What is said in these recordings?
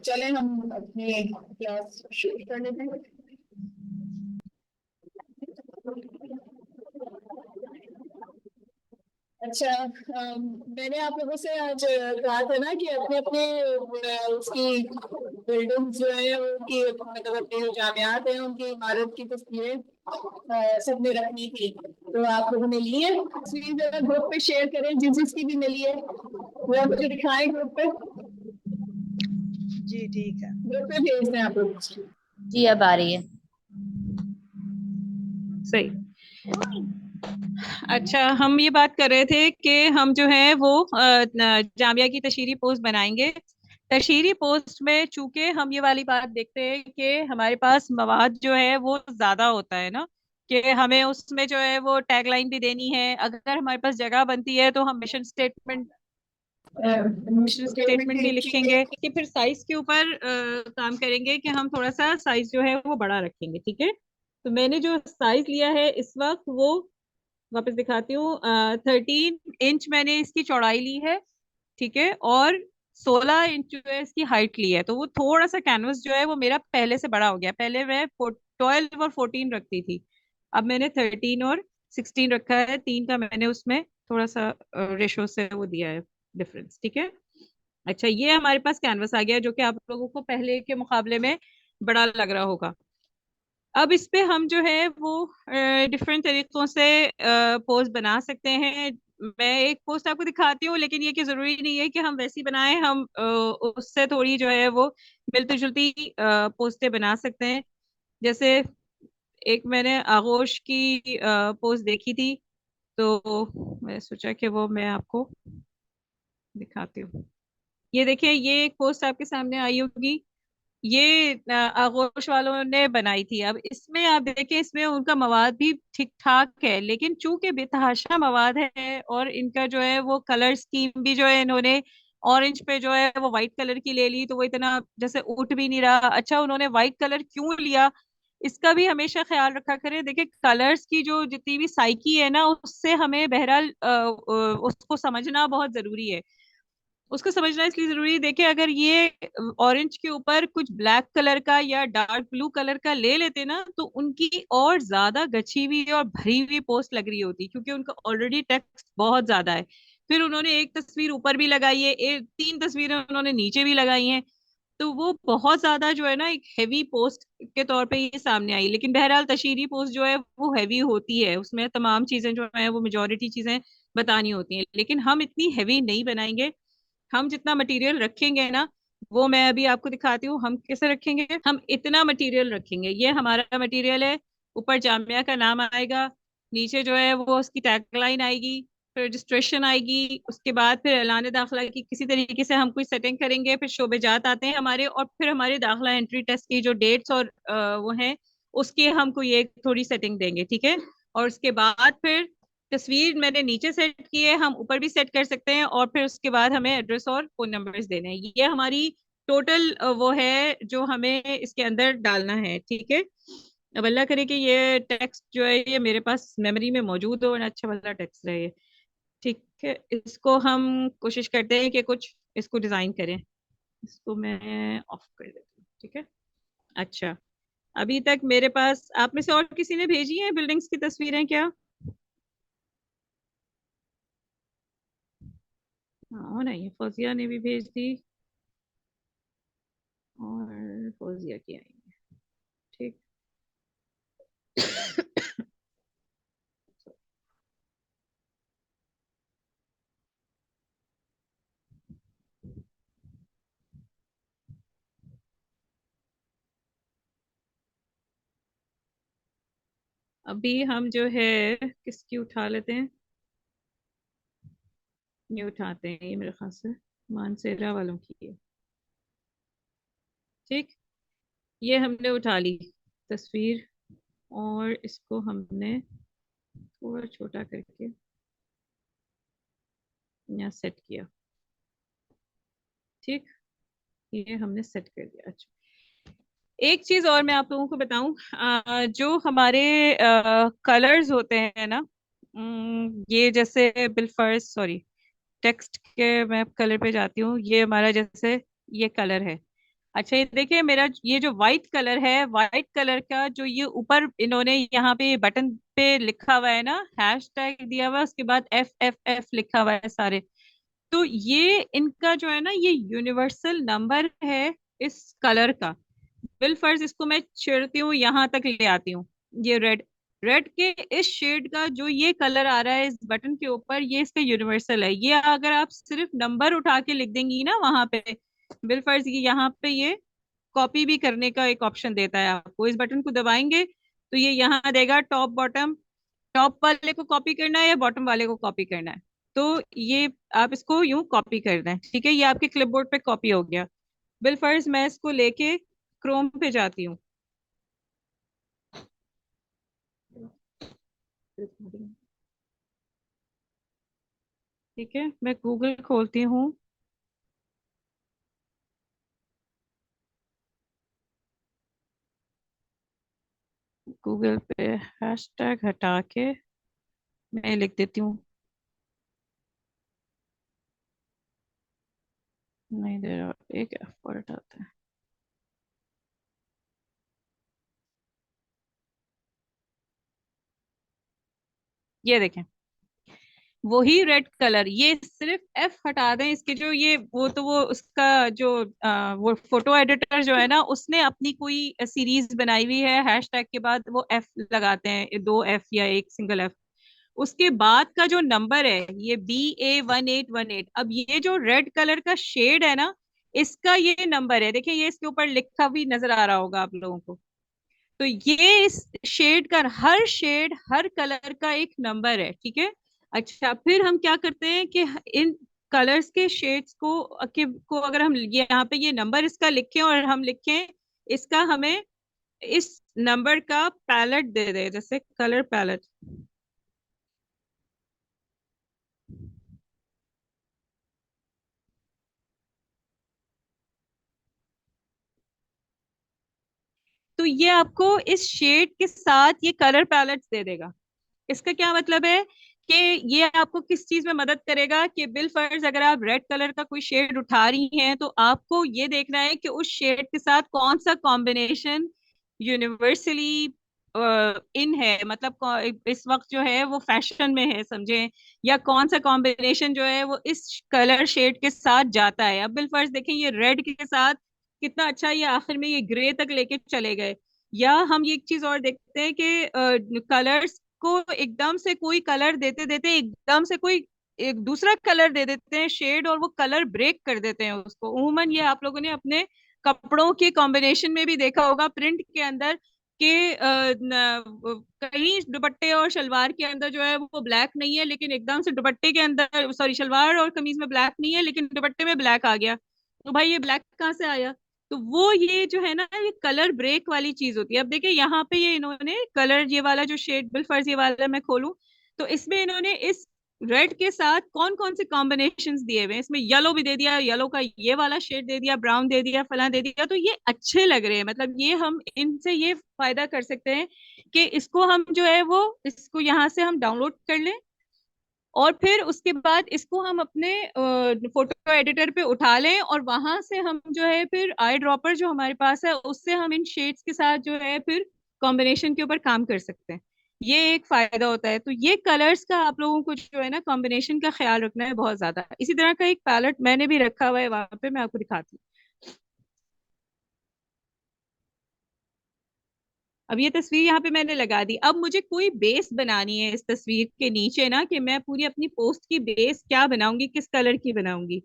चले हम अपनी क्लास शुरू कर लेते हैं। अच्छा, मैंने आप लोगों से आज कहा था ना कि अपने अपने उसकी बिल्डिंग जो है उनकी मतलब अपनी जो जामियात है उनकी इमारत की तस्वीरें सबने रखनी थी। तो आप लोगों ने ली है तस्वीर, जरा ग्रुप पे शेयर करें जिस जिसकी भी मिली है वो मुझे दिखाएं ग्रुप पे। जी ठीक है। ग्रुप पे भेज दें आप लोग। जी अब आ रही है। सही। अच्छा, हम ये बात कर रहे थे कि हम जो है वो जामिया की तशहीरी पोस्ट बनाएंगे। तशहीरी पोस्ट में चूंकि हम ये वाली बात देखते हैं कि हमारे पास मवाद जो है वो ज्यादा होता है ना, कि हमें उसमें जो है वो टैगलाइन भी देनी है। अगर हमारे पास जगह बनती है तो हम मिशन स्टेटमेंट भी लिखेंगे कि फिर साइज के ऊपर काम करेंगे कि हम थोड़ा सा साइज जो है वो बड़ा रखेंगे। ठीक है, तो मैंने जो साइज लिया है इस वक्त वो वापस दिखाती हूँ। 13 इंच मैंने इसकी चौड़ाई ली है। ठीक है, और 16 इंच जो है इसकी हाइट ली है। तो वो थोड़ा सा कैनवस जो है वो मेरा पहले से बड़ा हो गया। पहले मैं 12 और 14 रखती थी, अब मैंने 13 और 16 रखा है। 3 का मैंने उसमें थोड़ा सा रेशो से वो दिया है डिफरेंस। ठीक है। अच्छा, ये हमारे पास कैनवस आ गया जो कि आप लोगों को पहले के मुकाबले में बड़ा लग रहा होगा। अब इस पे हम जो है वो डिफरेंट तरीकों से पोस्ट बना सकते हैं। मैं एक पोस्ट आपको दिखाती हूँ, लेकिन ये कि जरूरी नहीं है कि हम वैसी बनाएं। हम उससे थोड़ी जो है वो मिलती जुलती पोस्टें बना सकते हैं। जैसे एक मैंने आगोश की पोस्ट देखी थी, तो मैं सोचा कि वो मैं आपको दिखाती हूँ। ये देखिए, ये एक पोस्ट आपके सामने आई होगी। ये आगोश वालों ने बनाई थी। अब इसमें आप देखें, इसमें उनका मवाद भी ठीक ठाक है, लेकिन चूंकि बेतहाशा मवाद है और इनका जो है वो कलर स्कीम भी जो है इन्होंने ऑरेंज पे जो है वो व्हाइट कलर की ले ली, तो वो इतना जैसे उठ भी नहीं रहा। अच्छा, उन्होंने व्हाइट कलर क्यों लिया इसका भी हमेशा ख्याल रखा करें। देखिए, कलर्स की जो जितनी भी साइकी है ना, उससे हमें बहरहाल उसको समझना बहुत जरूरी है। उसको समझना इसलिए जरूरी है, देखिए अगर ये ऑरेंज के ऊपर कुछ ब्लैक कलर का या डार्क ब्लू कलर का ले लेते ना, तो उनकी और ज्यादा गची हुई और भरी हुई पोस्ट लग रही होती, क्योंकि उनका ऑलरेडी टेक्स्ट बहुत ज्यादा है। फिर उन्होंने एक तस्वीर ऊपर भी लगाई है, 3 तस्वीरें उन्होंने नीचे भी लगाई हैं। तो वो बहुत ज्यादा जो है ना एक हैवी पोस्ट के तौर पे ये सामने आई। लेकिन बहरहाल तशहीरी पोस्ट जो है वो हैवी होती है, उसमें तमाम चीजें जो है वो मेजोरिटी चीजें बतानी होती हैं। लेकिन हम इतनी हैवी नहीं बनाएंगे। हम जितना मटेरियल रखेंगे ना, वो मैं अभी आपको दिखाती हूँ हम कैसे रखेंगे। हम इतना मटेरियल रखेंगे, ये हमारा मटेरियल है। ऊपर जामिया का नाम आएगा, नीचे जो है वो उसकी टैगलाइन आएगी, फिर रजिस्ट्रेशन आएगी, उसके बाद फिर ऐलान दाखिला की किसी तरीके से हम कुछ सेटिंग करेंगे। फिर शोबेजात आते हैं हमारे, और फिर हमारे दाखिला एंट्री टेस्ट की जो डेट्स और वो हैं उसके हम कोई एक थोड़ी सेटिंग देंगे। ठीक है, और उसके बाद फिर तस्वीर मैंने नीचे सेट की है, हम ऊपर भी सेट कर सकते हैं। और फिर उसके बाद हमें एड्रेस और फोन नंबर्स देने हैं। ये हमारी टोटल वो है जो हमें इसके अंदर डालना है। ठीक है, अब अल्लाह करे कि ये टेक्स्ट जो है ये मेरे पास मेमोरी में मौजूद हो और अच्छा वाला टेक्स्ट रहे। ठीक है, इसको हम कोशिश करते हैं कि कुछ इसको डिजाइन करें। इसको मैं ऑफ कर देती हूँ। ठीक है। अच्छा, अभी तक मेरे पास आप में से और किसी ने भेजी है बिल्डिंग्स की तस्वीरें क्या? हाँ नहीं, फौजिया ने भी भेज दी और फौजिया की आई है। ठीक। अभी हम जो है किसकी उठा लेते हैं, ये उठाते हैं, ये मेरे ख्याल से मानसेरा वालों की है। ठीक, ये हमने उठा ली तस्वीर, और इसको हमने थोड़ा छोटा करके यहाँ सेट किया। ठीक, ये हमने सेट कर दिया। अच्छा, एक चीज और मैं आप लोगों को बताऊं, जो हमारे कलर्स होते हैं ना, ये जैसे बिलफर्ज सॉरी टेक्स्ट के मैं कलर पे जाती हूँ। ये हमारा जैसे ये कलर है, अच्छा ये देखिए, मेरा ये जो व्हाइट कलर है, व्हाइट कलर का जो ये ऊपर इन्होंने यहाँ पे बटन पे लिखा हुआ है ना, हैश टैग दिया हुआ है, उसके बाद एफ एफ एफ लिखा हुआ है सारे। तो ये इनका जो है ना, ये यूनिवर्सल नंबर है इस कलर का। बिल फर्ज इसको मैं छेड़ती हूँ, यहाँ तक ले आती हूँ। ये रेड, रेड के इस शेड का जो ये कलर आ रहा है इस बटन के ऊपर, ये इसका यूनिवर्सल है। ये अगर आप सिर्फ नंबर उठा के लिख देंगी ना वहां पे, बिल फर्ज ये यहाँ पे ये कॉपी भी करने का एक ऑप्शन देता है आपको। इस बटन को दबाएंगे तो ये यहाँ देगा टॉप बॉटम, टॉप वाले को कॉपी करना है या बॉटम वाले को कॉपी करना है। तो ये आप इसको यूं कॉपी कर दें, ठीक है, ये आपके क्लिपबोर्ड पे कॉपी हो गया। बिल फर्ज मैं इसको लेके क्रोम पे जाती हूँ। ठीक है, मैं गूगल खोलती हूँ। गूगल पे हैशटैग हटा के मैं लिख देती हूँ। नहीं दे रहा, एक एफर्ट आता है। ये देखें, वही रेड कलर, ये सिर्फ एफ हटा दें इसके, जो ये वो उसका जो वो फोटो एडिटर जो है ना, उसने अपनी कोई सीरीज बनाई हुई है, हैशटैग के बाद वो एफ लगाते हैं, दो एफ या एक सिंगल एफ। उसके बाद का जो नंबर है ये BA1818। अब ये जो रेड कलर का शेड है ना, इसका ये नंबर है। देखिए ये इसके ऊपर लिखा भी नजर आ रहा होगा आप लोगों को। तो ये इस शेड का, हर शेड हर कलर का एक नंबर है, ठीक है। अच्छा फिर हम क्या करते हैं कि इन कलर्स के शेड्स को अगर हम ये यहाँ पे ये नंबर इसका लिखें और हम लिखें इसका, हमें इस नंबर का पैलेट दे दे, जैसे कलर पैलेट। तो ये आपको इस शेड के साथ ये कलर पैलेट्स दे देगा। इसका क्या मतलब है कि ये आपको किस चीज में मदद करेगा कि बिल फर्ज अगर आप रेड कलर का कोई शेड उठा रही हैं तो आपको ये देखना है कि उस शेड के साथ कौन सा कॉम्बिनेशन यूनिवर्सली इन है, मतलब इस वक्त जो है वो फैशन में है, समझे, या कौन सा कॉम्बिनेशन जो है वो इस कलर शेड के साथ जाता है। अब बिल फर्ज देखें, ये रेड के साथ कितना अच्छा ये आखिर में ये ग्रे तक लेके चले गए। या हम ये एक चीज और देखते हैं कि कलर्स को एकदम से कोई कलर देते देते एकदम से कोई एक दूसरा कलर दे देते हैं शेड, और वो कलर ब्रेक कर देते हैं उसको। उमूमन ये आप लोगों ने अपने कपड़ों के कॉम्बिनेशन में भी देखा होगा, प्रिंट के अंदर कि कहीं दुपट्टे और शलवार के अंदर जो है वो ब्लैक नहीं है, लेकिन एकदम से दुपट्टे के अंदर, सॉरी, शलवार और कमीज में ब्लैक नहीं है लेकिन दुपट्टे में ब्लैक आ गया। तो भाई ये ब्लैक कहाँ से आया? तो वो ये जो है ना, ये कलर ब्रेक वाली चीज होती है। अब देखिए यहाँ पे ये इन्होंने कलर, ये वाला जो शेड बिलफर्ज ये वाला मैं खोलूं तो इसमें इन्होंने इस रेड के साथ कौन कौन से कॉम्बिनेशंस दिए हुए हैं। इसमें येलो भी दे दिया, येलो का ये वाला शेड दे दिया, ब्राउन दे दिया, फला दे दिया। तो ये अच्छे लग रहे हैं, मतलब ये हम इनसे ये फायदा कर सकते हैं कि इसको हम जो है वो इसको यहाँ से हम डाउनलोड कर लें, और फिर उसके बाद इसको हम अपने फोटो एडिटर पे उठा लें, और वहां से हम जो है फिर आई ड्रॉपर जो हमारे पास है उससे हम इन शेड्स के साथ जो है फिर कॉम्बिनेशन के ऊपर काम कर सकते हैं। ये एक फायदा होता है। तो ये कलर्स का आप लोगों को जो है ना कॉम्बिनेशन का ख्याल रखना है बहुत ज्यादा। इसी तरह का एक पैलेट मैंने भी रखा हुआ है वहां पे, मैं आपको दिखाती हूँ। अब ये तस्वीर यहाँ पे मैंने लगा दी। अब मुझे कोई बेस बनानी है इस तस्वीर के नीचे ना, कि मैं पूरी अपनी पोस्ट की बेस क्या बनाऊंगी, किस कलर की बनाऊंगी।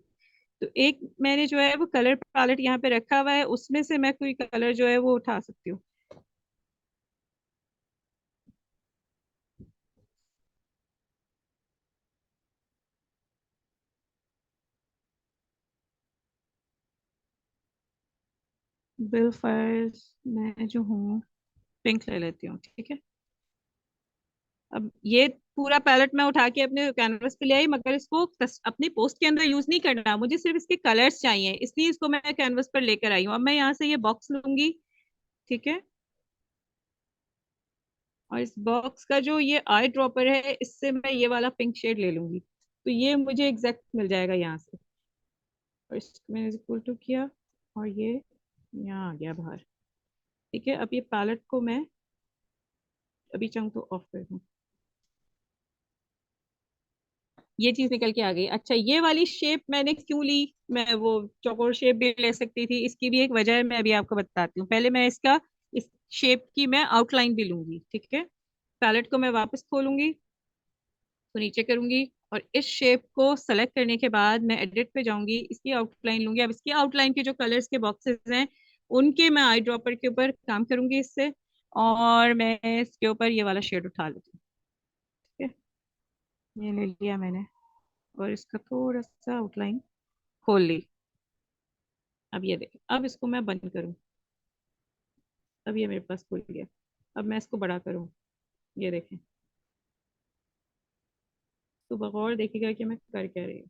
तो एक मैंने जो है वो कलर पैलेट यहाँ पे रखा हुआ है, उसमें से मैं कोई कलर जो है वो उठा सकती हूँ। बिल फायर्स मैं जो हूँ पिंक ले लेती हूँ, ठीक है। अब ये पूरा पैलेट मैं उठा के अपने कैनवस पे ले आई, मगर इसको अपनी पोस्ट के अंदर यूज नहीं करना, मुझे सिर्फ इसके कलर्स चाहिए, इसलिए इसको मैं कैनवस पर लेकर आई हूँ। अब मैं यहाँ से ये बॉक्स लूंगी, ठीक है, और इस बॉक्स का जो ये आई ड्रॉपर है इससे मैं ये वाला पिंक शेड ले लूंगी। तो ये मुझे एग्जैक्ट मिल जाएगा यहाँ से, और इसको मैंने इक्वल टू किया, और ये यहाँ आ गया बाहर। ठीक है, अब ये पैलेट को मैं अभी चाहूँ तो ऑफ कर दूँ। ये चीज निकल के आ गई। अच्छा, ये वाली शेप मैंने क्यों ली? मैं वो चौकोर शेप भी ले सकती थी, इसकी भी एक वजह है, मैं अभी आपको बताती हूँ। पहले मैं इसका, इस शेप की मैं आउटलाइन भी लूंगी। ठीक है, पैलेट को मैं वापस खोलूंगी, तो नीचे करूंगी, और इस शेप को सेलेक्ट करने के बाद मैं एडिट पे जाऊंगी, इसकी आउटलाइन लूंगी। अब इसकी आउटलाइन के जो कलर्स के बॉक्सेस हैं, उनके मैं आई ड्रॉपर के ऊपर काम करूंगी इससे, और मैं इसके ऊपर ये वाला शेड उठा लेती हूँ। ठीक है, ये ले लिया मैंने, और इसका थोड़ा सा आउटलाइन खोल ली। अब ये देख, अब इसको मैं बंद करूं, अब ये मेरे पास खुल गया। अब मैं इसको बड़ा करूं, ये देखें, तो बगौर देखिएगा कि मैं कर क्या रही हूँ।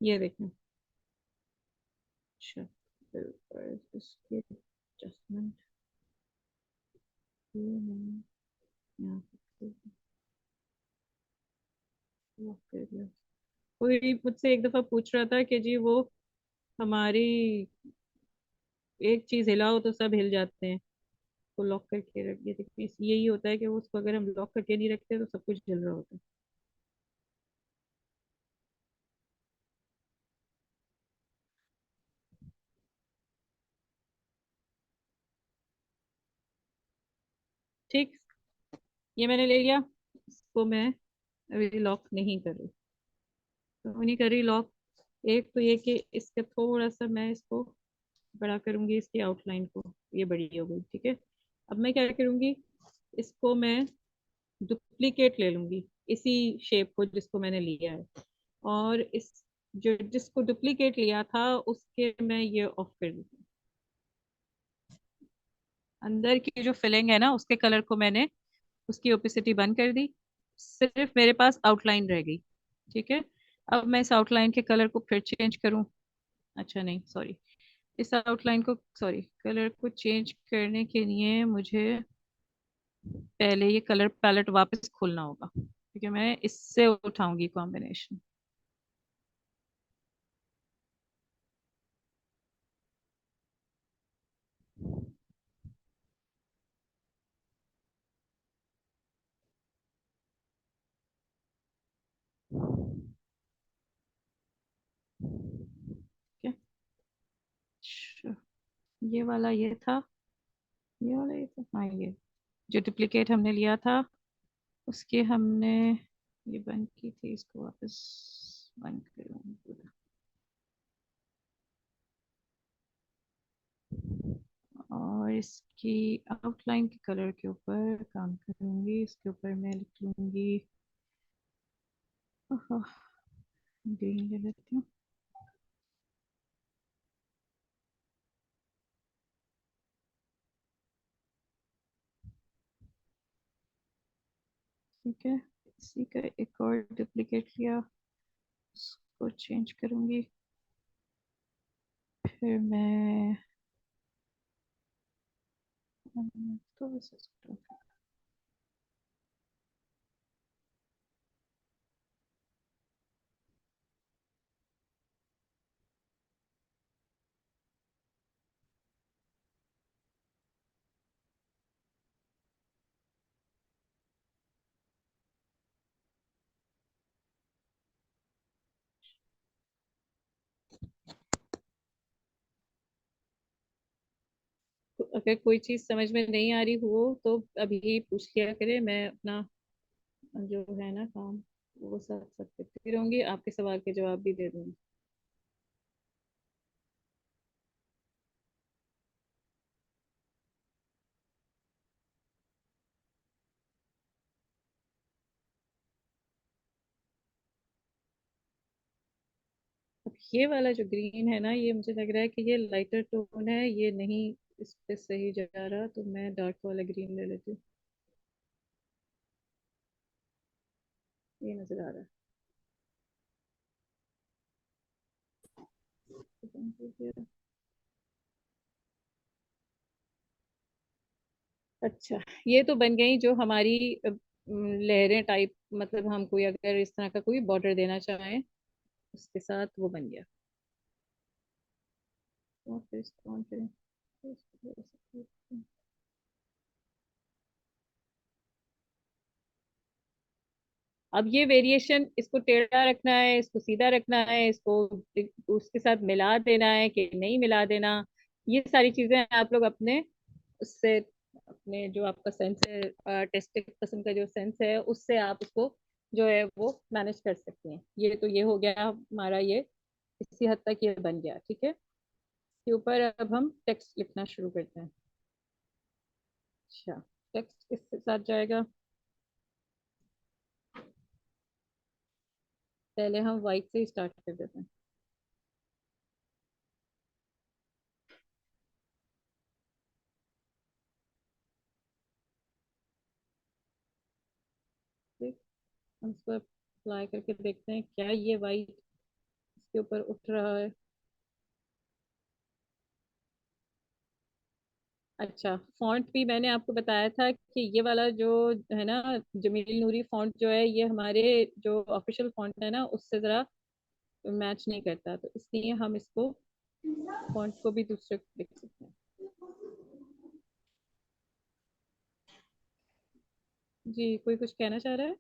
ये देखें। अच्छा, फिर इसके एडजस्टमेंट ये मैंने यहाँ पे lock कर दिया। कोई मुझसे एक दफा पूछ रहा था कि जी वो हमारी एक चीज हिलाओ तो सब हिल जाते हैं, तो लॉक करके रख दिया। देखिए यही होता है कि वो उसको अगर हम लॉक करके नहीं रखते तो सब कुछ हिल रहा होता है। ठीक, ये मैंने ले लिया, इसको मैं अभी लॉक नहीं कर रही। तो नहीं कर रही लॉक। एक तो ये कि इसका थोड़ा सा मैं इसको बड़ा करूंगी, इसकी आउटलाइन को, ये बड़ी हो गई। ठीक है, अब मैं क्या करूंगी, इसको मैं डुप्लीकेट ले लूंगी, इसी शेप को जिसको मैंने लिया है, और इस जो जिसको डुप्लीकेट लिया था उसके मैं ये ऑफ कर दूंगी। अंदर की जो फिलिंग है ना, उसके कलर को मैंने, उसकी ओपेसिटी बंद कर दी, सिर्फ मेरे पास आउटलाइन रह गई। ठीक है, अब मैं इस आउटलाइन के कलर को फिर चेंज करूं। अच्छा नहीं, सॉरी, इस आउटलाइन को, सॉरी, कलर को चेंज करने के लिए मुझे पहले ये कलर पैलेट वापस खोलना होगा, क्योंकि मैं इससे उठाऊंगी कॉम्बिनेशन। ठीक है, अच्छा, ये वाला ये था, ये वाला ये था, हाँ ये जो डुप्लीकेट हमने लिया था, उसके हमने ये बंद की थी, इसको वापस बंद करूँगी पूरा, और इसकी आउटलाइन के कलर के ऊपर काम करूंगी। इसके ऊपर मैं लिख लूंगी, ग्रीन ले लेती हूँ। ठीक है, इसी का एक और डुप्लीकेट लिया, उसको चेंज करूंगी, फिर मैं तो वैसे तो अगर कोई चीज समझ में नहीं आ रही हो तो अभी पूछ लिया करे, मैं अपना जो है ना काम, वो सब सब करती रहूंगी, आपके सवाल के जवाब भी दे दूंगी। अब ये वाला जो ग्रीन है ना, ये मुझे लग रहा है कि ये लाइटर टोन है, ये नहीं इस पे सही जा रहा, तो मैं डार्क वाला ग्रीन ले लेती हूँ। ये नजर आ रहा है। अच्छा, ये तो बन गई जो हमारी लहरें टाइप, मतलब हम कोई अगर इस तरह का कोई बॉर्डर देना चाहें उसके साथ वो बन गया। तो फिर इसको ऑन करें। अब ये वेरिएशन, इसको टेढ़ा रखना है, इसको सीधा रखना है, इसको उसके साथ मिला देना है कि नहीं मिला देना, ये सारी चीजें आप लोग अपने उससे, अपने जो आपका सेंस है, टेस्टिंग पसंद का जो सेंस है उससे आप उसको जो है वो मैनेज कर सकते हैं। ये तो ये हो गया हमारा, ये इसी हद तक ये बन गया, ठीक है। इसके ऊपर अब हम टेक्स्ट लिखना शुरू करते हैं। अच्छा, टेक्स्ट किसके साथ जाएगा? पहले हम वाइट से ही स्टार्ट कर देते हैं। ठीक, हम इसको अप्लाई करके देखते हैं क्या ये वाइट इसके ऊपर उठ रहा है। अच्छा, फॉन्ट भी मैंने आपको बताया था कि ये वाला जो है ना, जमील नूरी फॉन्ट जो है, ये हमारे जो ऑफिशियल फॉन्ट है ना उससे ज़रा मैच नहीं करता, तो इसलिए हम इसको फॉन्ट को भी दूसरे लिख सकते हैं। जी, कोई कुछ कहना चाह रहा है?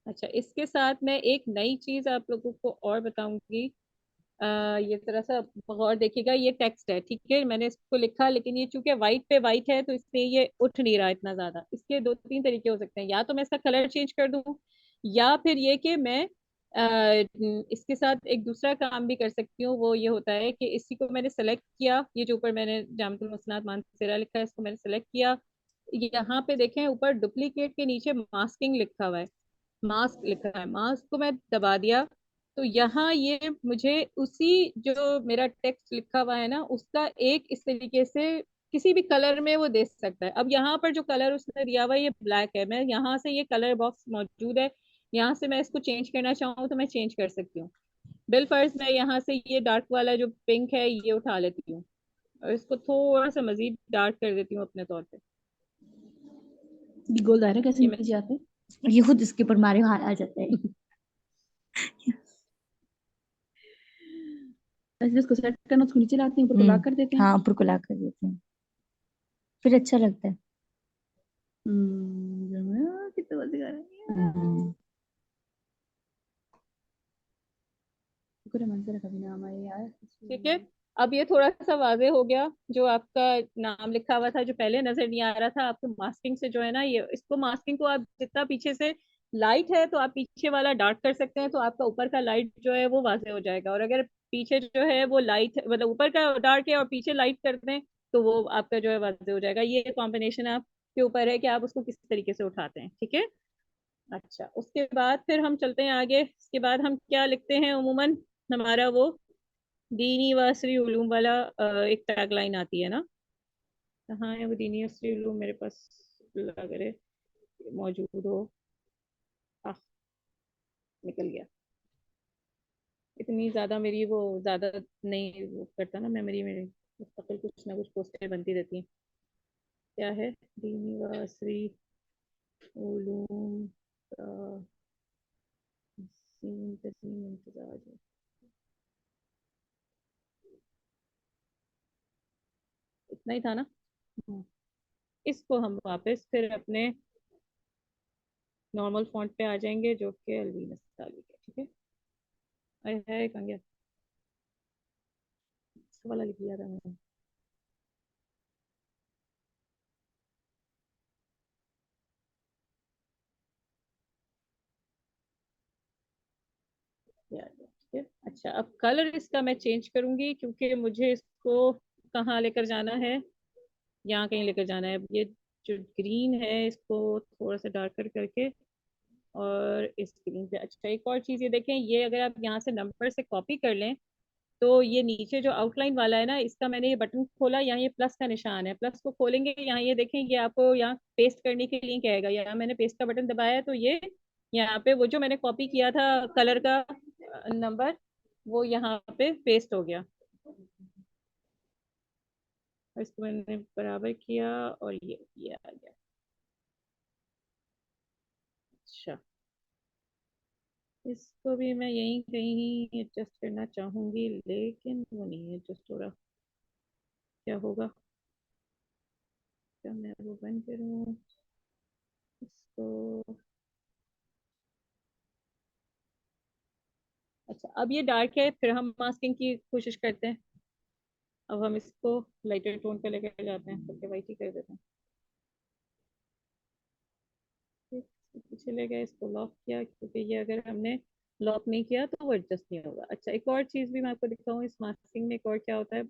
अच्छा, इसके साथ मैं एक नई चीज आप लोगों को और बताऊंगी। ये थोड़ा सा गौर देखिएगा, ये टेक्स्ट है, ठीक है, मैंने इसको लिखा, लेकिन ये चूंकि वाइट पे वाइट है तो इसलिए ये उठ नहीं रहा इतना ज्यादा। इसके दो तीन तरीके हो सकते हैं, या तो मैं इसका कलर चेंज कर दूं, या फिर ये कि मैं इसके साथ एक दूसरा काम भी कर सकती हूँ। वो ये होता है कि इसी को मैंने सेलेक्ट किया, ये जो ऊपर मैंने जामतुल मुसन्नात मानसेरा लिखा है इसको मैंने सेलेक्ट किया। यहाँ पे देखें ऊपर डुप्लीकेट के नीचे मास्किंग लिखा हुआ है, मास्क लिखा है, मास्क को मैं दबा दिया तो यहाँ ये मुझे उसी जो मेरा टेक्स्ट लिखा हुआ है ना उसका एक इस तरीके से किसी भी कलर में वो दे सकता है। अब यहाँ पर जो कलर उसने दिया हुआ है ये ब्लैक है, मैं यहाँ से, ये कलर बॉक्स मौजूद है, यहाँ से मैं इसको चेंज करना चाहूँ तो मैं चेंज कर सकती हूँ। बिल फर्ज मैं यहाँ से ये डार्क वाला जो पिंक है ये उठा लेती हूँ और इसको थोड़ा सा मजीद डार्क कर देती हूँ अपने तौर पे। ये गोल दायरा कैसे ये मैं नीचे जाते हैं? ये खुद इसके ऊपर मारे बाहर आ जाता है। ऐसे इसको सेट करना, उसको नीचे लाते हैं, ऊपर को लॉक कर देते हैं। हाँ, ऊपर को लॉक कर देते हैं, फिर अच्छा लगता है। कितना मजेदार है। हम्म, शुक्र है मंजर कभी ना हमारे यार। ठीक है। अब ये थोड़ा सा वाजे हो गया, जो आपका नाम लिखा हुआ था जो पहले नजर नहीं आ रहा था आपको मास्किंग से जो है ना, ये इसको मास्किंग को आप जितना पीछे से लाइट है तो आप पीछे वाला डार्क कर सकते हैं, तो आपका ऊपर का लाइट जो है वो वाजे हो जाएगा। और अगर पीछे जो है वो लाइट, मतलब ऊपर का डार्क है और पीछे लाइट कर दें तो वो आपका जो है वाजे हो जाएगा। ये कॉम्बिनेशन आपके ऊपर है कि आप उसको किस तरीके से उठाते हैं, ठीक है। अच्छा, उसके बाद फिर हम चलते हैं आगे। इसके बाद हम क्या लिखते हैं अमूमन, हमारा वो दीनी व असरी उलूम वाला एक टैग लाइन आती है ना, कहाँ है वो दीनी असरी उलूम मेरे पास, लग रहे मौजूद हो। आह, निकल गया। इतनी ज्यादा मेरी वो ज्यादा नहीं वो करता ना मेमोरी मेरी, मुस्तकिल कुछ ना कुछ पोस्टें बनती रहती हैं। क्या है? दीनी व असरी उलूम का तसीम तसीम इम्तिजाज है। इतना ही था ना। हम्म, इसको हम वापस फिर अपने नॉर्मल फॉन्ट पे आ जाएंगे जो कि अलवीन अस्ताली है, ठीक है। अरे है कहाँ गया? इसका वाला लिख दिया था मैंने। यार, ठीक है। अच्छा, अब कलर इसका मैं चेंज करूंगी क्योंकि मुझे इसको कहाँ लेकर जाना है, यहाँ कहीं लेकर जाना है। ये जो ग्रीन है इसको थोड़ा सा डार्कर करके और इस ग्रीन पे। अच्छा, एक और चीज़ ये देखें, ये अगर आप यहाँ से नंबर से कॉपी कर लें तो ये नीचे जो आउटलाइन वाला है ना, इसका मैंने ये बटन खोला, यहाँ ये प्लस का निशान है, प्लस को खोलेंगे यहाँ ये देखेंगे आपको यहाँ पेस्ट करने के लिए कहेगा, यहाँ मैंने पेस्ट का बटन दबाया तो ये यहाँ पे वो जो मैंने कॉपी किया था कलर का नंबर वो यहाँ पे पेस्ट हो गया। और इसको मैंने बराबर किया और ये आ गया। अच्छा, इसको भी मैं यहीं कहीं एडजस्ट करना चाहूंगी लेकिन वो नहीं एडजस्ट हो रहा। क्या होगा, क्या मैं वो बंद करूँ इसको। अच्छा, अब ये डार्क है, फिर हम मास्किंग की कोशिश करते हैं। अब हम इसको लाइटर टोन पे लेकर जाते हैं, सबके वाइट ही कर देते हैं। पीछे ले गए, इसको लॉक किया, क्योंकि ये अगर हमने लॉक नहीं किया तो वो एडजस्ट नहीं होगा। अच्छा, एक और चीज भी मैं आपको दिखाऊं इस मास्किंग में, एक और क्या होता है।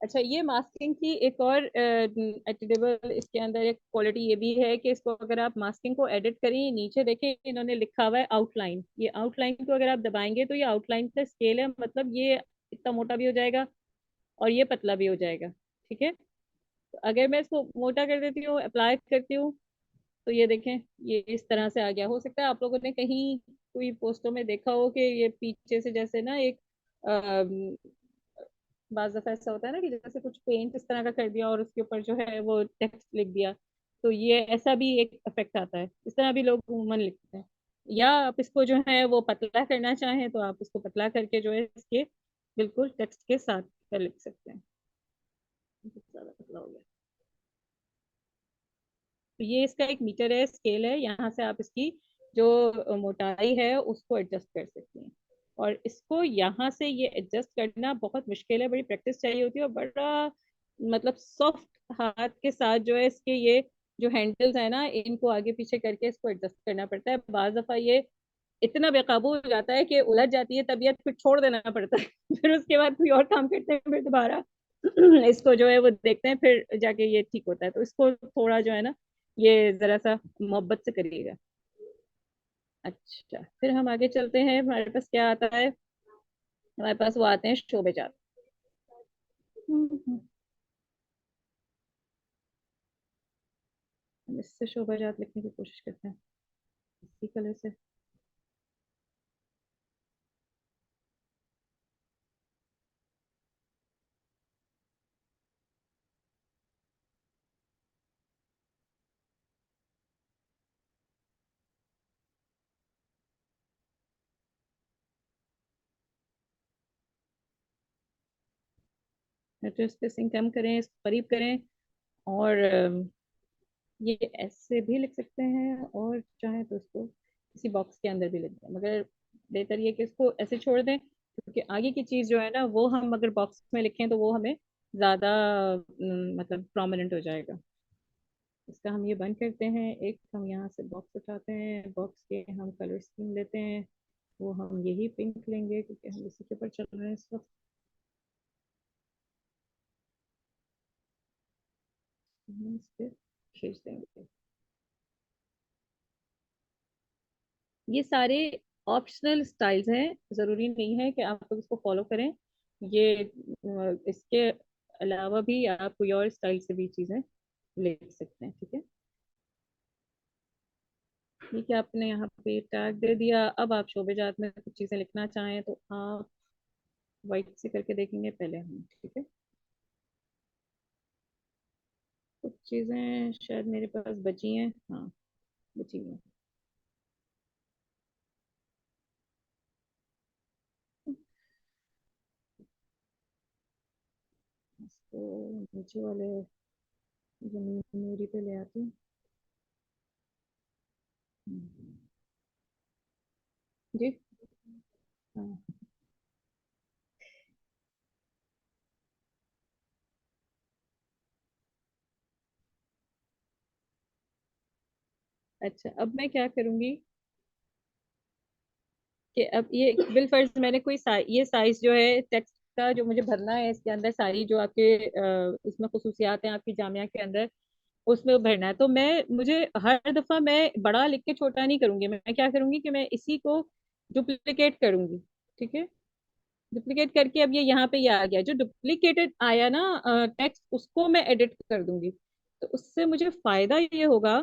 अच्छा, ये मास्किंग की एक और एडिटेबल इसके अंदर एक क्वालिटी ये भी है कि इसको अगर आप मास्किंग को एडिट करें, नीचे देखें इन्होंने लिखा हुआ है आउटलाइन। ये आउटलाइन को अगर आप दबाएंगे तो ये आउटलाइन का स्केल है, मतलब ये इतना मोटा भी हो जाएगा और ये पतला भी हो जाएगा। ठीक है, तो अगर मैं इसको मोटा कर देती हूँ, अप्लाई करती हूँ, तो ये देखें ये इस तरह से आ गया। हो सकता है आप लोगों ने कहीं कोई पोस्टों में देखा हो कि ये पीछे से जैसे ना एक बाज दफा ऐसा होता है ना कि जैसे कुछ पेंट इस तरह का कर दिया और उसके ऊपर जो है वो टेक्स्ट लिख दिया, तो ये ऐसा भी एक इफेक्ट आता है। इस तरह भी लोग उमूमन लिखते हैं। या आप इसको जो है वो पतला करना चाहें तो आप इसको पतला करके जो है इसके बिल्कुल टेक्स्ट के साथ कर लिख सकते हैं। ज्यादा पतला हो गया, तो ये इसका एक मीटर है, स्केल है, यहाँ से आप इसकी जो मोटाई है उसको एडजस्ट कर सकते हैं। और इसको यहाँ से ये एडजस्ट करना बहुत मुश्किल है, बड़ी प्रैक्टिस चाहिए होती है, और बड़ा मतलब सॉफ्ट हाथ के साथ जो है इसके ये जो हैंडल्स है ना इनको आगे पीछे करके इसको एडजस्ट करना पड़ता है। बाज दफा ये इतना बेकाबू हो जाता है कि उलझ जाती है तबीयत, फिर छोड़ देना पड़ता है फिर उसके बाद कोई और काम करते हैं, फिर दोबारा इसको जो है वो देखते हैं, फिर जाके ये ठीक होता है। तो इसको थोड़ा जो है ना ये जरा सा मोहब्बत से करिएगा। अच्छा, फिर हम आगे चलते हैं, हमारे पास क्या आता है, हमारे पास वो आते हैं शोबेजात। हम इससे शोभाजात लिखने की कोशिश करते हैं इसी कलर से। लेटर स्पेसिंग कम करें, इसको करीब करें, और ये ऐसे भी लिख सकते हैं और चाहे तो इसको किसी बॉक्स के अंदर भी लिख दें, मगर बेहतर ये कि इसको ऐसे छोड़ दें, क्योंकि आगे की चीज़ जो है ना वो हम अगर बॉक्स में लिखें तो वो हमें ज़्यादा मतलब प्रोमिनेंट हो जाएगा। इसका हम ये बंद करते हैं। एक हम यहाँ से बॉक्स उठाते हैं, बॉक्स के हम कलर स्कीम लेते हैं, वो हम यही पिंक लेंगे क्योंकि हम इसी के ऊपर चल रहे हैं इस वक्त। हम इस पे खींच देंगे। ये सारे ऑप्शनल स्टाइल्स हैं, ज़रूरी नहीं है कि आप लोग इसको फॉलो करें। ये इसके अलावा भी आप कोई और स्टाइल से भी चीज़ें ले सकते हैं। ठीक है, ठीक है, आपने यहाँ पे टैग दे दिया। अब आप शोबेजात में कुछ चीज़ें लिखना चाहें तो आप वाइट से करके देखेंगे पहले हम। ठीक है, कुछ चीज़ें शायद मेरे पास बची हैं, हाँ बची हैं। इसको नीचे वाले जमीन पे ले आती हूँ। जी, हाँ। अच्छा, अब मैं क्या करूंगी कि अब ये बिल फर्ज मैंने कोई ये साइज जो है टेक्स्ट का जो मुझे भरना है इसके अंदर सारी जो आपके इसमें खुसूसियात हैं आपकी जामिया के अंदर, उसमें भरना है। तो मुझे हर दफा मैं बड़ा लिख के छोटा नहीं करूंगी। मैं क्या करूंगी कि मैं इसी को डुप्लीकेट करूंगी। ठीक है, डुप्लीकेट करके अब ये यहाँ पे ये आ गया, जो डुप्लीकेटेड आया ना टेक्स्ट, उसको मैं एडिट कर दूंगी। तो उससे मुझे फायदा ये होगा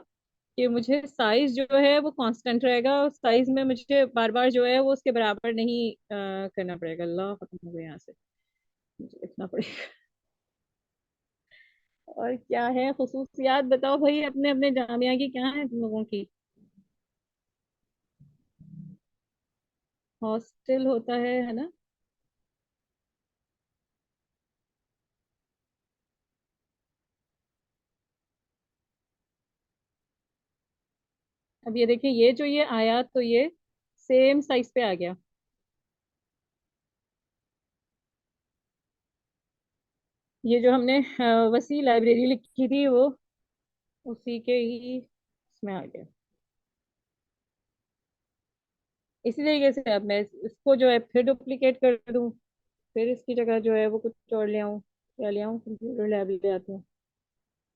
कि मुझे साइज जो है वो कांस्टेंट रहेगा, और साइज में मुझे बार बार जो है वो उसके बराबर नहीं करना पड़ेगा। अल्लाह, खत्म हो गया यहाँ से, मुझे लिखना पड़ेगा। और क्या है खुसूसियात, बताओ भाई, अपने अपने जामिया की क्या है तुम लोगों की? हॉस्टल होता है ना? अब ये देखिए, ये जो ये आया तो ये सेम साइज पे आ गया। ये जो हमने वसी लाइब्रेरी लिखी थी वो उसी के ही इसमें आ गया। इसी तरीके से अब मैं इसको जो है फिर डुप्लीकेट कर दूं, फिर इसकी जगह जो है वो कुछ और ले आऊं। क्या ले आऊं? कंप्यूटर लैब ले आती हूँ।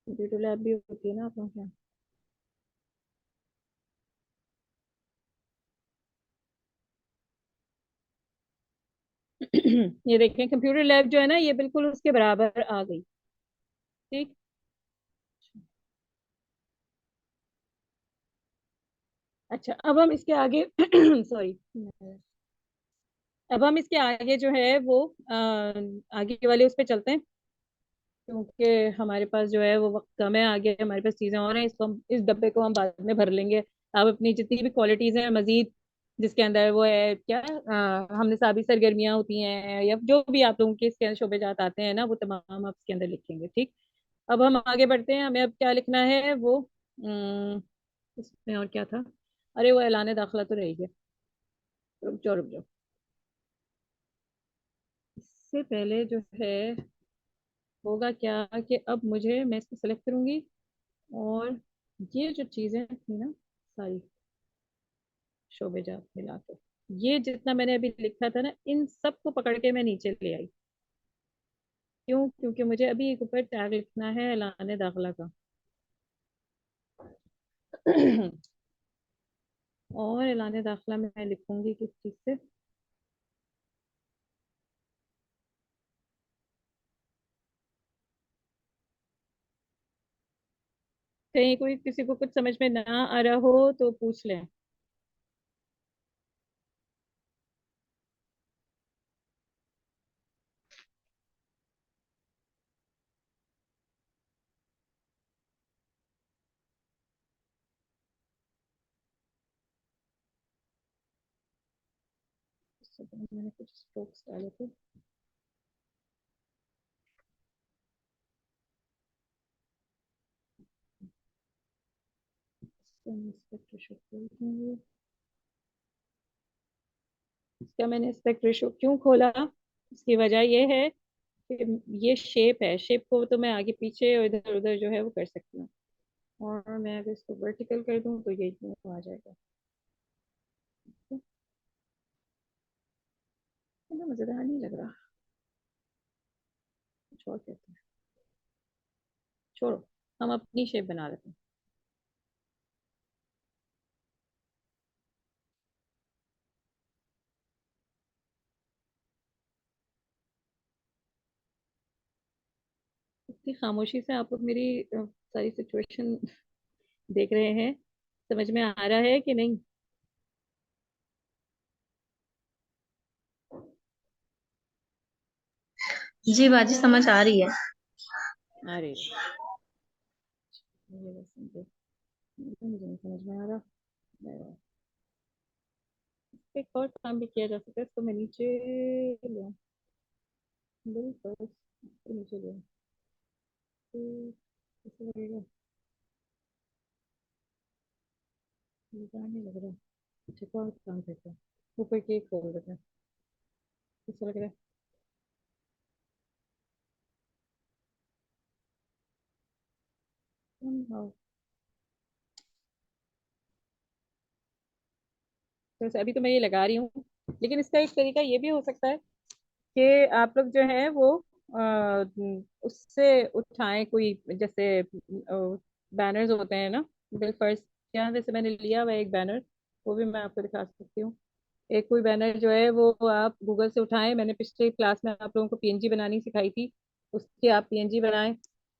कंप्यूटर लैब भी होती है ना आप लोगों के यहाँ? ये देखें, कंप्यूटर लैब जो है ना, ये बिल्कुल उसके बराबर आ गई। ठीक। अच्छा, अब हम इसके आगे सॉरी, अब हम इसके आगे जो है वो आगे वाले उस पे चलते हैं, क्योंकि हमारे पास जो है वो वक्त कम है। आगे हमारे पास चीजें और हैं, इसको हम इस डब्बे को हम बाद में भर लेंगे। अब अपनी जितनी भी क्वालिटीज हैं मजीद, जिसके अंदर वो है क्या, हमने सारी सरगर्मियां होती हैं या जो भी आप लोगों के इसके अंदर शोबेजात आते हैं ना, वो तमाम आप इसके अंदर लिखेंगे। ठीक। अब हम आगे बढ़ते हैं। हमें अब क्या लिखना है वो, इसमें और क्या था? अरे वो ऐलान दाखिला तो रह गया। रुक जाओ रुक जाओ, इससे पहले जो है होगा क्या कि अब मैं इसको सेलेक्ट करूंगी, और ये जो चीजें थी ना सारी शोबेजात मिला के, ये जितना मैंने अभी लिखा था ना, इन सब को पकड़ के मैं नीचे ले आई। क्यों? क्योंकि मुझे अभी एक ऊपर टैग लिखना है ऐलान दाखिला का। और ऐलान दाखिला में मैं लिखूंगी किस चीज से? कहीं कोई किसी को कुछ समझ में ना आ रहा हो तो पूछ लें। इससे पहले मैंने कुछ स्ट्रोक्स डाले थे। इसका मैंने एस्पेक्ट रेशो क्यों खोला? इसकी वजह यह है कि ये शेप है, शेप को तो मैं आगे पीछे और इधर उधर जो है वो कर सकती हूँ। और मैं अगर इसको वर्टिकल कर दूं तो ये यूं आ जाएगा। इतना मजेदार नहीं लग रहा। कुछ और कहते हैं, छोड़ो, हम अपनी शेप बना लेते हैं। इतनी खामोशी से आप लोग मेरी सारी सिचुएशन देख रहे हैं, समझ में आ रहा है कि नहीं? जी बाजी समझ आ रही है। अरे ये बस मुझे मुझे नहीं समझ में आ रहा। एक और काम भी किया जा सकता है, इसको मैं नीचे ले आऊं, बिल्कुल इसको नीचे ले आऊं, कैसे लगेगा? मजा नहीं लग रहा। अच्छा, और काम करते हैं, ऊपर केक खोल देते हैं। कैसा लग रहा है? हाँ। तो अभी तो मैं ये लगा रही हूँ, लेकिन इसका एक तरीका ये भी हो सकता है कि आप लोग जो है वो उससे उठाएं कोई, जैसे बैनर्स होते हैं ना, बिल फर्स्ट, यहाँ जैसे मैंने लिया हुआ है एक बैनर, वो भी मैं आपको दिखा सकती हूँ। एक कोई बैनर जो है वो आप गूगल से उठाएं, मैंने पिछले क्लास में आप लोगों को पीएनजी बनानी सिखाई थी, उसकी आप पीएनजी बनाएं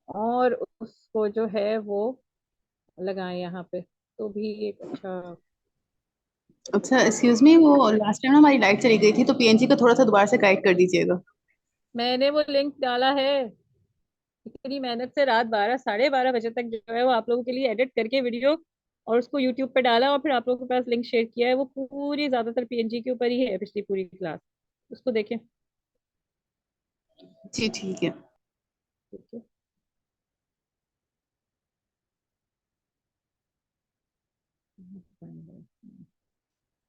और उसको जो है वो लगाएं यहाँ पे, तो भी एक अच्छा। अच्छा एक्सक्यूज मी, वो लास्ट टाइम ना हमारी लाइट चली गई थी, तो पीएनजी का थोड़ा सा दोबारा से गाइड कर दीजिएगा। मैंने वो लिंक डाला है, इतनी मेहनत से रात 12 साढ़े 12 बजे तक जो है वो आप लोगों के लिए एडिट करके वीडियो और उसको यूट्यूब पे डाला और फिर आप लोगों के पास लिंक शेयर किया है। वो पूरी ज्यादातर पीएनजी के ऊपर ही है, पिछली पूरी क्लास, उसको देखें। जी ठीक है। ठीक है।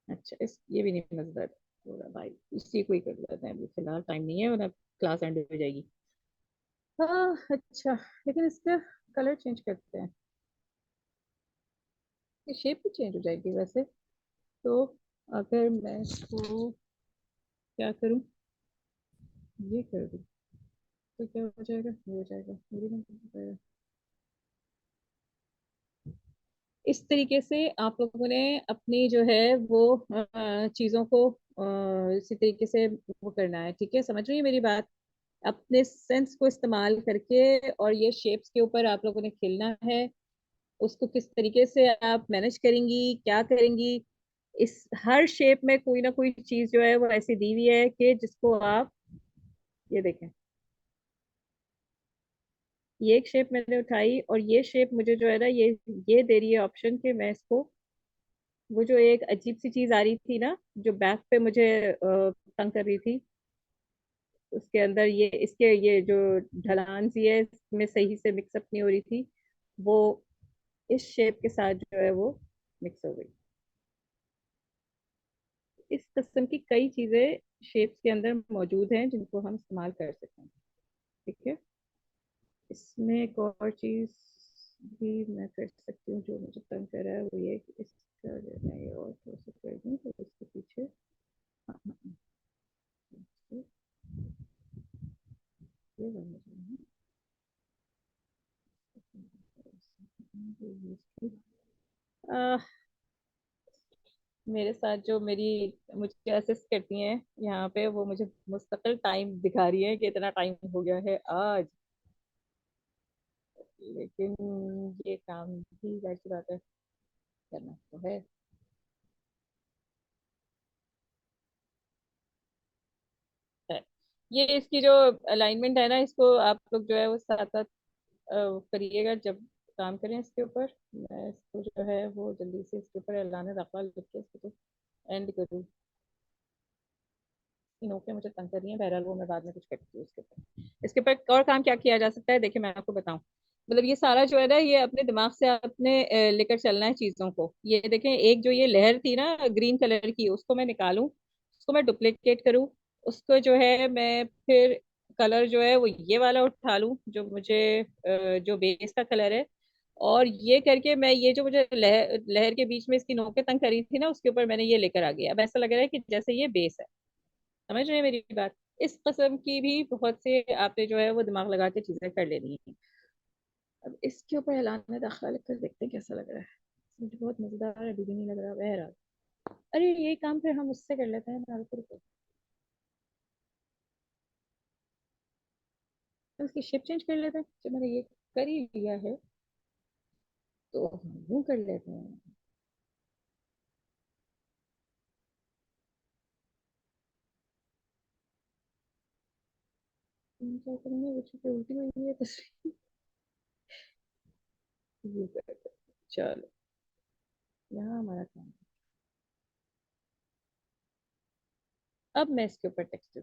अच्छा, इस ये भी नहीं मजेदार होगा भाई, इसी को ही कर लेते हैं, अभी फिलहाल टाइम नहीं है वरना क्लास एंड हो जाएगी। हाँ अच्छा, लेकिन इसका कलर चेंज करते हैं, ये शेप भी चेंज हो जाएगी वैसे तो। अगर मैं इसको क्या करूँ, ये कर दूँ तो क्या हो जाएगा, ये हो जाएगा, मेरी मन हो जाएगा। इस तरीके से आप लोगों ने अपनी जो है वो चीज़ों को इसी तरीके से वो करना है, ठीक है, समझ रही है मेरी बात। अपने सेंस को इस्तेमाल करके और ये शेप्स के ऊपर आप लोगों ने खेलना है, उसको किस तरीके से आप मैनेज करेंगी, क्या करेंगी। इस हर शेप में कोई ना कोई चीज जो है वो ऐसी दी हुई है कि जिसको आप, ये देखें, ये एक शेप मैंने उठाई और ये शेप मुझे जो है ना ये दे रही है ऑप्शन कि मैं इसको, वो जो एक अजीब सी चीज आ रही थी ना जो बैक पे मुझे तंग कर रही थी, उसके अंदर ये इसके ये जो ढलान सी है इसमें सही से मिक्सअप नहीं हो रही थी, वो इस शेप के साथ जो है वो मिक्स हो गई। इस किस्म की कई चीजें शेप्स के अंदर मौजूद हैं जिनको हम इस्तेमाल कर सकते हैं, ठीक है। इसमें एक और चीज भी मैं कर सकती हूँ जो मुझे तंग कर रहा है, वो ये कि इसका जो है ये और थोड़ा सा कर दूँ तो इसके पीछे, हाँ, हाँ, हाँ, ये वाला जो है, आह, मेरे साथ जो मेरी मुझे असिस्ट करती हैं यहाँ पे, वो मुझे मुस्तकिल टाइम दिखा रही है कि इतना टाइम हो गया है आज, लेकिन ये काम भी जाहिर सी बात है करना तो है। है। ये इसकी जो अलाइनमेंट है ना, इसको आप लोग जो है वो साथ साथ करिएगा जब काम करें इसके ऊपर। मैं इसको जो है वो जल्दी से इसके ऊपर एलान रखा लिख के इसको एंड करूँ, नौकरियां मुझे तंग कर रही हैं, बहरहाल वो मैं बाद में कुछ करती हूँ उसके ऊपर। इसके ऊपर और काम क्या किया जा सकता है, देखिए मैं आपको बताऊं, मतलब ये सारा जो है ना ये अपने दिमाग से आपने लेकर चलना है चीजों को। ये देखें, एक जो ये लहर थी ना ग्रीन कलर की, उसको मैं निकालूं, उसको मैं डुप्लीकेट करूं, उसको जो है मैं फिर कलर जो है वो ये वाला उठा लूं जो मुझे जो बेस का कलर है, और ये करके मैं ये जो मुझे लहर के बीच में इसकी नोकें तंग करी थी ना उसके ऊपर मैंने ये लेकर आ गया। अब ऐसा लग रहा है कि जैसे ये बेस है, समझ रहे हैं मेरी बात। इस किस्म की भी बहुत से आपने जो है वो दिमाग लगा के चीजें कर लेनी है। अब इसके ऊपर ऐलान दाखिला लिखकर देखते हैं कैसा लग रहा है, मुझे बहुत मजेदार अभी भी नहीं लग रहा, बहरहाल। अरे ये काम फिर हम उससे कर लेते हैं ना, रुको, तो उसकी शेप चेंज कर लेते हैं, जब मैंने ये कर ही लिया है तो हम यूं कर लेते हैं। क्या करेंगे, वो चीज़ें उल्टी हुई है तस्वीर, यूं करते हैं। चलो, यहाँ हमारा काम है। अब मैं इसके ऊपर टेक्स्ट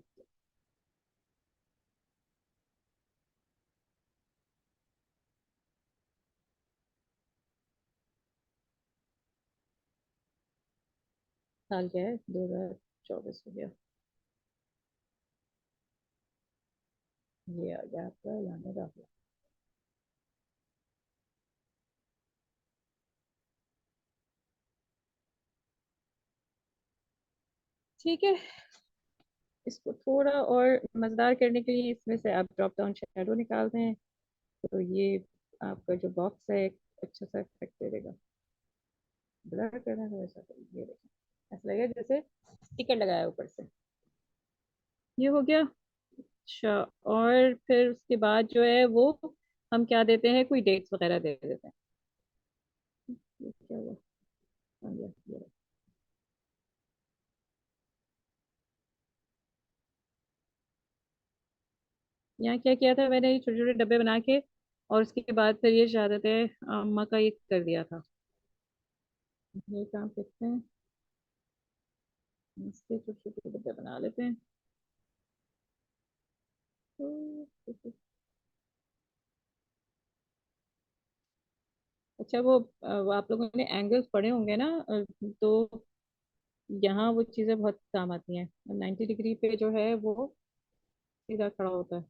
साल क्या है, 2024 हो गया, ये आ गया आपका ऐलान दाखिला। ठीक है, इसको थोड़ा और मजेदार करने के लिए इसमें से आप ड्रॉप डाउन शैडो निकालते हैं, तो ये आपका जो बॉक्स है अच्छा सा इफेक्ट दे देगा। ब्लर करना है वैसा करो, ये देखो ऐसा लगेगा जैसे स्टिकर लगाया है ऊपर से। ये हो गया। अच्छा, और फिर उसके बाद जो है वो हम क्या देते हैं, कोई डेट्स वगैरह दे देते हैं। ये क्या हुआ? हाँ, ये रहा। यहाँ क्या किया था मैंने, ये छोटे छोटे डब्बे बना के और उसके बाद फिर ये शहादतें अम्मा का ये कर दिया था। ये काम करते हैं, इसके छोटे छोटे डब्बे बना लेते हैं। अच्छा वो आप लोगों ने एंगल्स पढ़े होंगे ना, तो यहाँ वो चीज़ें बहुत काम आती हैं। 90 डिग्री पे जो है वो सीधा खड़ा होता है।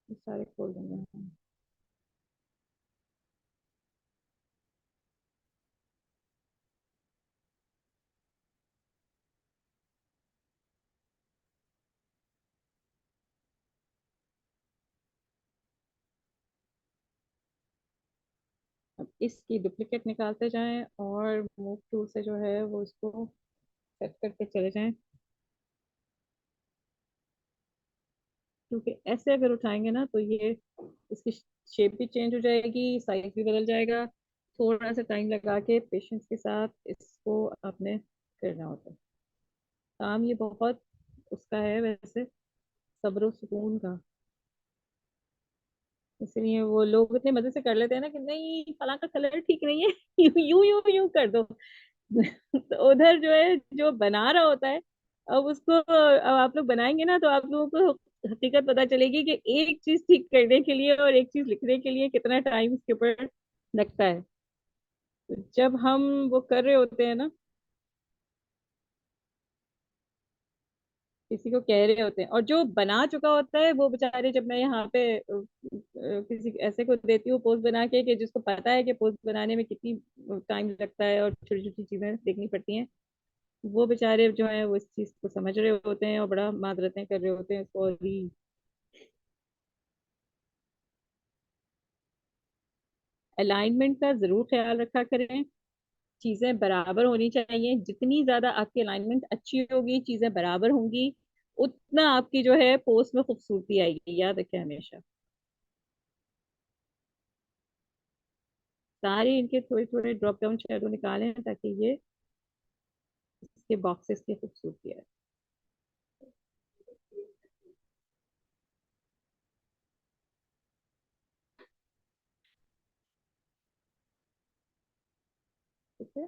ये सारे खोल देंगे हम। अब इसकी डुप्लीकेट निकालते जाएं और मूव टूल से जो है वो इसको सेट करके चले जाएं, क्योंकि ऐसे अगर उठाएंगे ना तो ये इसकी शेप भी चेंज हो जाएगी, साइज भी बदल जाएगा। थोड़ा सा टाइम लगा के पेशेंस के साथ इसको आपने करना होता है काम। ये बहुत उसका है वैसे, सब्र सुकून का। इसलिए वो लोग इतने मजे से कर लेते हैं ना कि नहीं फलां का कलर ठीक नहीं है, यूं यूं यूं यूं कर दो। तो उधर जो है जो बना रहा होता है, अब उसको अब आप लोग बनाएंगे ना तो आप लोगों को हकीकत पता चलेगी कि एक चीज ठीक करने के लिए और एक चीज लिखने के लिए कितना टाइम उसके ऊपर लगता है। तो जब हम वो कर रहे होते हैं ना, किसी को कह रहे होते हैं और जो बना चुका होता है वो बेचारे, जब मैं यहाँ पे किसी ऐसे को देती हूँ पोस्ट बना के कि जिसको पता है कि पोस्ट बनाने में कितनी टाइम लगता है और छोटी छोटी चीजें देखनी पड़ती हैं, वो बेचारे जो है वो इस चीज को समझ रहे होते हैं और बड़ा माजरतें कर रहे होते हैं, सॉरी। अलाइनमेंट का जरूर ख्याल रखा करें, चीजें बराबर होनी चाहिए। जितनी ज्यादा आपकी अलाइनमेंट अच्छी होगी, चीजें बराबर होंगी, उतना आपकी जो है पोस्ट में खूबसूरती आएगी, याद रखें हमेशा। सारे इनके थोड़े थोड़े ड्रॉप डाउन शेडो निकालें ताकि ये इसके बॉक्सेस की खूबसूरती आए। ठीक है।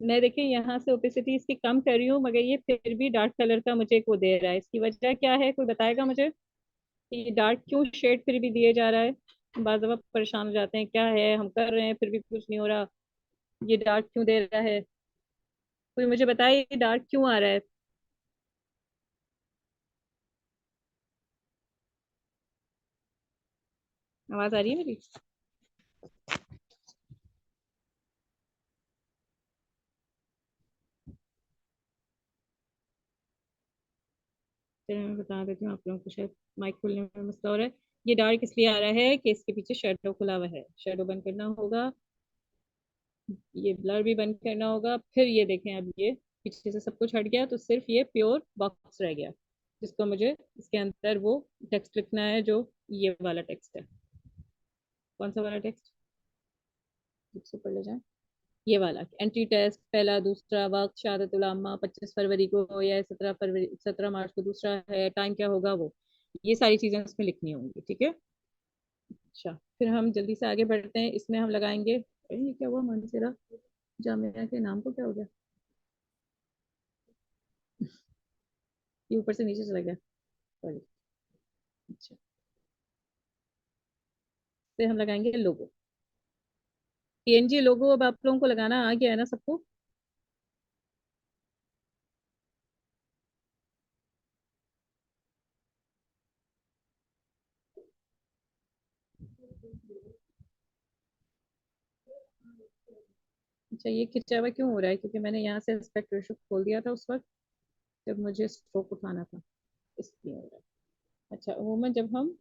मैं देखिए यहाँ से ओपेसिटी इसकी कम कर रही हूँ, मगर ये फिर भी डार्क कलर का मुझे को दे रहा है। इसकी वजह क्या है, कोई बताएगा मुझे कि ये डार्क क्यों शेड फिर भी दिए जा रहा है? बार बार परेशान हो जाते हैं, क्या है हम कर रहे हैं फिर भी कुछ नहीं हो रहा, ये डार्क क्यों दे रहा है? कोई मुझे बताए ये डार्क क्यों आ रहा है? आवाज आ रही है मेरी? चलिए मैं बता देती हूँ आप लोगों को, शायद माइक खोलने में मसला हो रहा है। ये डार्क इसलिए आ रहा है कि इसके पीछे शेडो खुला हुआ है, शेडो बंद करना होगा, ये ब्लर भी बंद करना होगा। फिर ये देखें, अब ये पीछे से सब कुछ हट गया तो सिर्फ ये प्योर बॉक्स रह गया, जिसको मुझे इसके अंदर वो टेक्स्ट लिखना है, जो ये वाला टेक्स्ट है। कौन सा वाला टेक्स्ट? बुक्स ऊपर ले जाए। ये वाला एंट्री टेस्ट पहला दूसरा, वक्त शहादतुल आमा 25 फरवरी को या 17 फरवरी 17 मार्च को दूसरा है, टाइम क्या होगा वो, ये सारी चीजें उसमें लिखनी होंगी। ठीक है। अच्छा, फिर हम जल्दी से आगे बढ़ते हैं। इसमें हम लगाएंगे, अरे ये क्या हुआ, मानसेरा जामिया के नाम को क्या हो गया, ये ऊपर से नीचे चला गया, सॉरी। अच्छा, फिर हम लगाएंगे लोगो, पीएनजी लोगो। अब आप लोगों को लगाना आ गया है ना सबको? अच्छा, ये खिंचा हुआ क्यों हो रहा है? क्योंकि मैंने यहाँ से एस्पेक्ट रेशो खोल दिया था उस वक्त जब मुझे स्ट्रोक उठाना था, इसलिए हो रहा है। अच्छा, अमूमन जब हम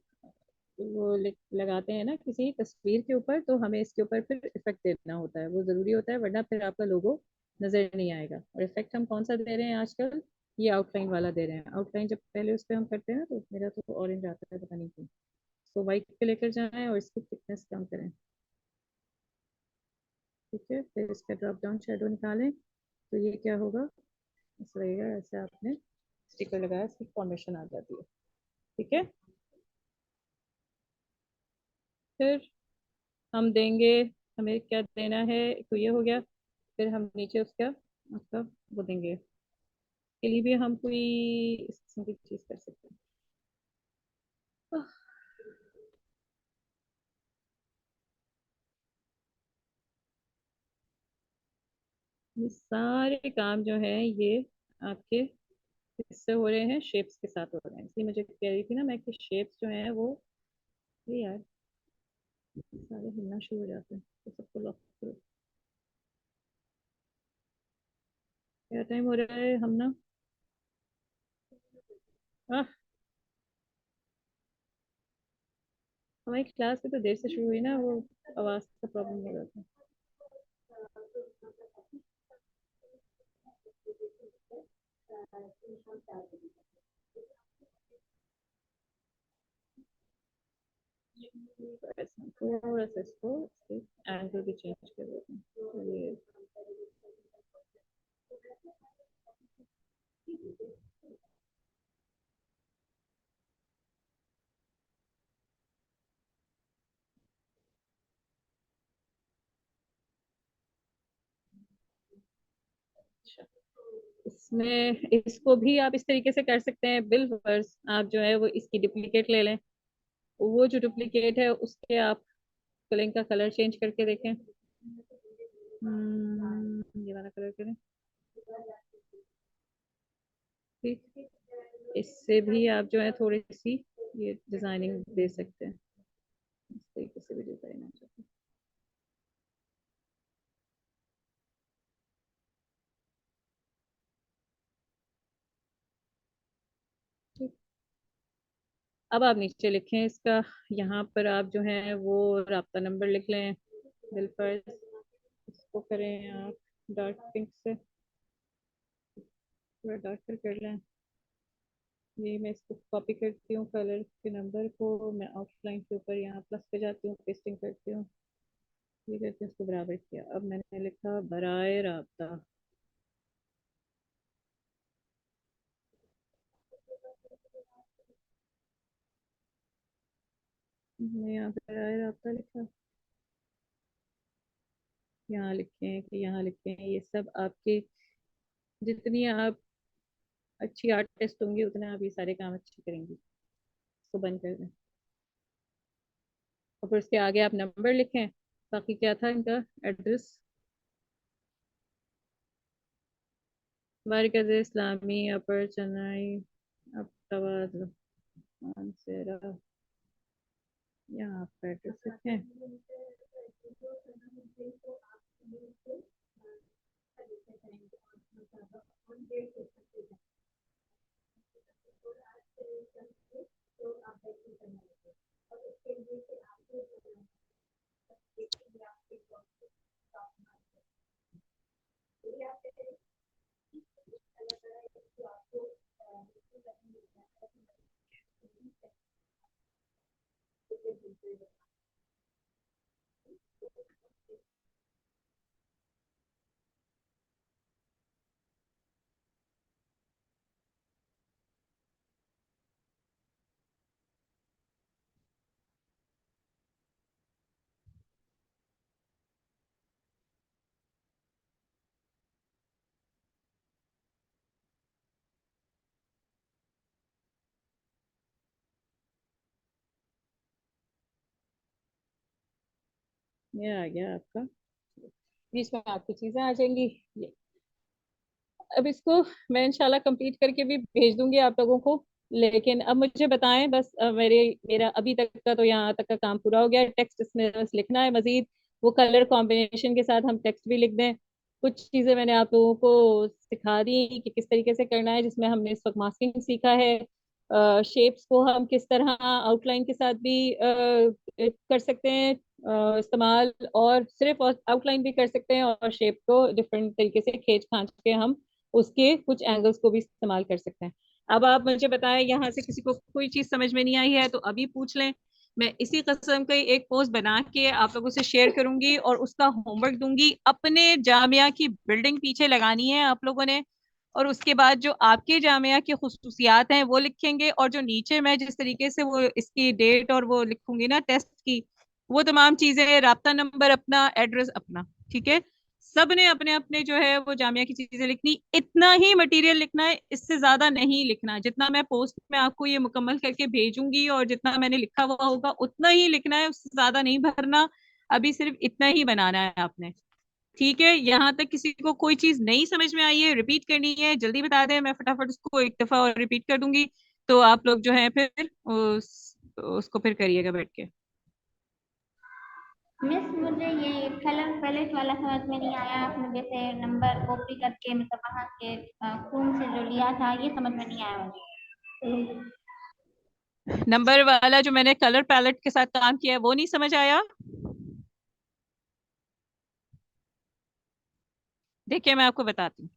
वो लगाते हैं ना किसी तस्वीर के ऊपर, तो हमें इसके ऊपर फिर इफेक्ट देना होता है, वो जरूरी होता है, वरना फिर आपका लोगो नजर नहीं आएगा। और इफेक्ट हम कौन सा दे रहे हैं आजकल? ये आउटलाइन वाला दे रहे हैं। आउटलाइन जब पहले उस पर हम करते हैं ना, तो मेरा तो ऑरेंज आता है, पता नहीं क्यों। तो वाइट पे लेकर जाए और इसकी थिकनेस कम करें। ठीक है, फिर इसका ड्रॉप डाउन शेडो निकालें, तो ये क्या होगा, इस लगेगा ऐसे आपने स्टिकर लगाया, इसकी फॉर्मेशन आ जाती है। ठीक है, फिर हम देंगे, हमें क्या देना है, तो ये हो गया। फिर हम नीचे उसका मतलब वो देंगे, के लिए भी हम कोई इस किस्म की चीज कर सकते हैं। ये सारे काम जो है ये आपके किससे हो रहे हैं? शेप्स के साथ हो रहे हैं। इसलिए मुझे कह रही थी ना मैं कि शेप्स जो हैं वो, ये यार सारे हिलना शुरू हो जाते हैं, तो सबको लॉक करो। क्या टाइम हो रहा है हम ना, आह, हमारी क्लास भी तो देर से शुरू हुई ना, वो आवाज का प्रॉब्लम हो रहा था। तो ऐसा थोड़ा सा इसको एंगल भी चेंज कर देते हैं, तो ये अच्छा। इसमें इसको भी आप इस तरीके से कर सकते हैं, बिल फर्ज आप जो है वो इसकी डुप्लीकेट ले लें। वो जो डुप्लीकेट है उसके आप कलिंग का कलर चेंज करके देखें। ये वाला कलर करें। ठीक, इससे भी आप जो है थोड़ी सी ये डिजाइनिंग दे सकते हैं, इस तरीके से भी डिजाइन आ जाता है। ठीक। अब आप नीचे लिखें इसका, यहाँ पर आप जो है वो राब्ता नंबर लिख लें बिल पर। इसको करें आप डार्क पिंक से, थोड़ा डार्कर कर लें। ये मैं इसको कॉपी करती हूँ, कलर के नंबर को मैं आउटलाइन के ऊपर यहाँ प्लस पे जाती हूँ, पेस्टिंग करती हूँ, ये करके इसको बराबर किया। अब मैंने लिखा बराए राब्ता। मैं यहाँ बराए राब्ता लिखा, यहाँ लिखें कि यहाँ लिखें, ये सब आपके जितनी आप अच्छी आर्टिस्ट होंगी उतना आप ये सारे काम अच्छे करेंगी। इसको बंद कर दें और फिर उसके आगे आप नंबर लिखें। बाकी क्या था इनका एड्रेस? मरकज इस्लामी अपर चेन्नई अब्टाबाद मानसेरा, यहाँ आप एड्रेस लिखें। ये आ गया आपका, बीच में आपकी चीजें आ जाएंगी। ये अब इसको मैं इंशाल्लाह कंप्लीट करके भी भेज दूंगी आप लोगों को। लेकिन अब मुझे बताएं बस, मेरा अभी तक का तो यहाँ तक का काम पूरा हो गया। टेक्स्ट इसमें बस लिखना है मजीद, वो कलर कॉम्बिनेशन के साथ हम टेक्स्ट भी लिख दें। कुछ चीजें मैंने आप लोगों को सिखा दी कि किस तरीके से करना है, जिसमें हमने इस वक्त मास्किंग सीखा है। शेप्स को हम किस तरह आउटलाइन के साथ भी कर सकते हैं इस्तेमाल, और सिर्फ आउटलाइन भी कर सकते हैं, और शेप को डिफरेंट तरीके से खींच खांच के हम उसके कुछ एंगल्स को भी इस्तेमाल कर सकते हैं। अब आप मुझे बताएं, यहाँ से किसी को कोई चीज समझ में नहीं आई है तो अभी पूछ लें। मैं इसी किस्म का एक पोस्ट बना के आप लोगों से शेयर करूंगी और उसका होमवर्क दूंगी। अपने जामिया की बिल्डिंग पीछे लगानी है आप लोगों ने, और उसके बाद जो आपके जामिया की खुसूसियात हैं वो लिखेंगे, और जो नीचे मैं जिस तरीके से वो इसकी डेट और वो लिखूंगी ना टेस्ट की, वो तमाम चीजें, राब्ता नंबर अपना, एड्रेस अपना, ठीक है। सब ने अपने अपने जो है वो जामिया की चीजें लिखनी, इतना ही मटेरियल लिखना है, इससे ज्यादा नहीं लिखना। जितना मैं पोस्ट में आपको ये मुकम्मल करके भेजूंगी और जितना मैंने लिखा हुआ होगा उतना ही लिखना है, उससे ज्यादा नहीं भरना। अभी सिर्फ इतना ही बनाना है आपने, ठीक है। यहाँ तक किसी को कोई चीज नहीं समझ में आई है, रिपीट करनी है, जल्दी बता दें, मैं फटाफट उसको एक दफा और रिपीट कर दूंगी। तो आप लोग जो है फिर उसको फिर करिएगा बैठ के। मिस, मुझे ये कलर पैलेट वाला समझ में नहीं आया। आपने जैसे नंबर कॉपी करके मतलब वहाँ के खून से जो लिया था, ये समझ में नहीं आया मुझे। नंबर वाला जो मैंने कलर पैलेट के साथ काम किया है वो नहीं समझ आया? देखिए मैं आपको बताती हूँ।